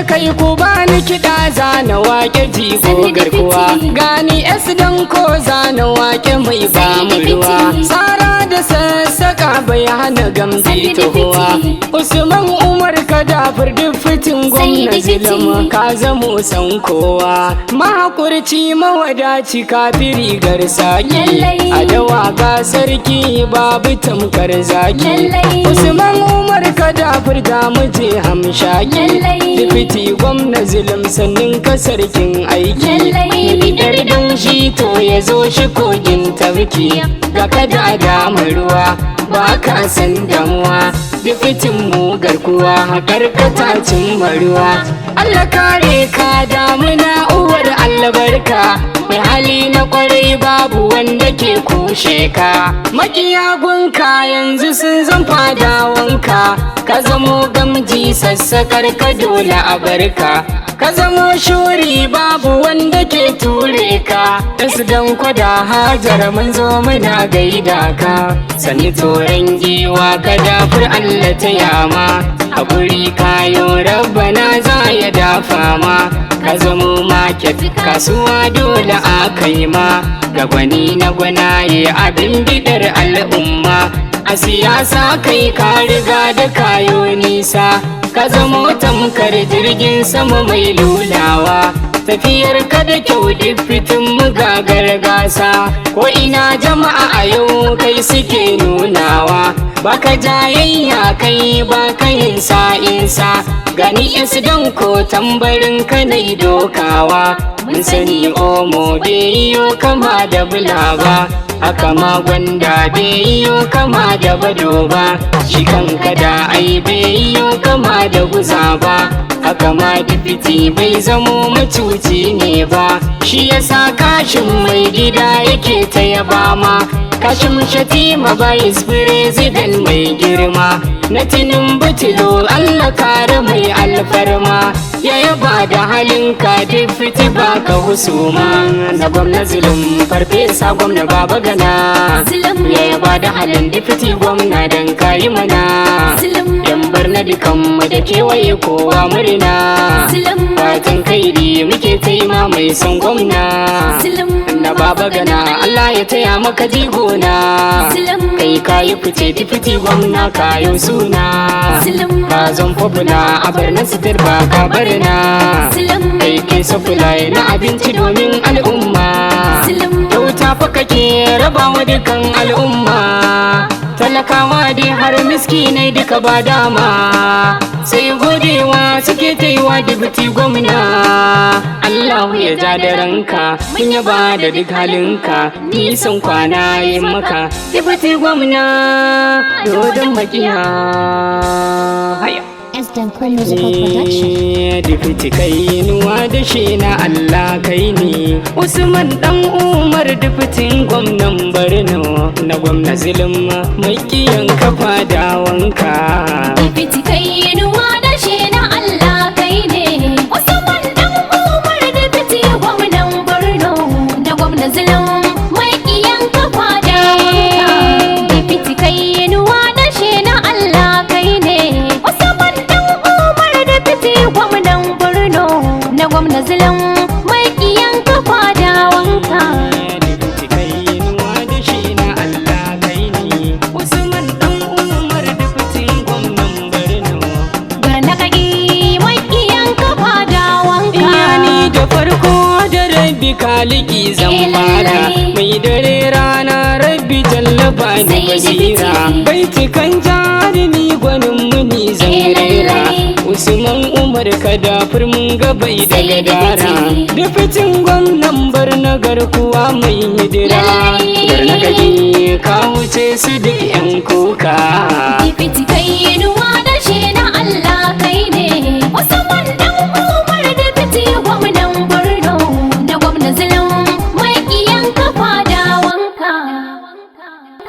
kai ku bani kiɗa zana wake jigo garkuwa gani dan ko zana wake mai ba mu ruwa tsara da sassaka bai hana gamji tohuwa Usman Umar Kadafur duk fitin gwamna Zulum ka zamo san kowa mahakurci mawadaci kafiri garsaki adawa ga sarki babu tamkar zaki Usman Umar Kadafur da muje hamshaki dipiti gwamna Zulum sannin ka sarkin aiki bidar don shi to ya zo shi kogin tafki ga kada dama ruwa ba ka san damuwa dipitin mu garkuwa hakar katacin maruwa Allah kare ka damuna uwar albarka mai hali na kwarai babu wanda ke kushe ka makiyagunka yanzu sun zan fadawanka ka zamo gamji sassakar ka dole a barka ka zamo shuri babu wanda ke ture ka dan kwada hajar mun zo muna gaida ka sani tsoron giwa Kadafur Allah ta yama haƙuri kayo rabbana za ya dafa ma ka zamo market kasuwa dole a kai ma ga gwani na gwanaye abin bidar al'umma a siyasa kai ka riga da kayo nisa ka zamo tamkar jirgin sama mai lulawa tafiyar ka da kyau duk fitin mu gagar gasa ko ina jama'a a yau kai suke nunawa baka jayayya kai baka yin sa'insa gani dan ko tambarin ka nai dokawa mun sani omo bai yiwu kama da bula ba haka ma gwanda bai yiwu kama da bado ba shi kanka da ai bai yiwu kama da guza ba haka ma dipiti bai zamo macuci ne ba shi yasa kashin mai gida yake ta yaba ma kashin Shatima vice president mai girma na tinin butilo Allah kare mai alfarma ya yaba da halinka dipiti baka husuma na gwamna Zulum farfesa gwamna baba gana ya yaba da halin dipiti gwamna dan kayi mana yan barna dukan mu da kewaye kowa murna fatan kairi muke taima mai son gwamna na baba gana Allah ya taya maka jigona kai kayi fice dipiti gwamna kayo suna ka zan fabula a barna sitar ba ka barna kai ke safulai na abinci domin al'umma kyauta fa kake rabawa dukan al'umma talakawa dai har miskinai duka ba dama sai godewa suke taiwa dipiti gwamna Allah ya ja da ranka mun yaba da duk halinka nisan kwana yin maka dipiti gwamna dodon makiya haya dipiti kai nuwa da shi na Allah kai ne Usman dan Umar dipitin gwamnan Borno na gwamna Zulum mai kiyan kafa da wanka dipiti kai nuwa da shi na Allah kai ne Usman dan Umar dipiti gwamnan Borno na gwamna Zulum mai kiyan kafa da wanka dipiti kai nuwa da shi na Allah kai ne Usman gwamnan Borno na gwamna Zulum mai kiyan kafa da wanka dipiti kai nuwa da shi na Allah kai ne Usman dan Umar dipitin gwamnan Borno barna kaki mai kiyan kafa da wanka yani da farko da rabbi kaliki zan fara mai dare rana rabbi tallafa ni basira baitikan jarumi gwanin muni zan rera Usman Umar Kadafur mun gabai da gadara dipitin gwamnan Borno garkuwa mai hidira barna kaki ka wuce su duk yan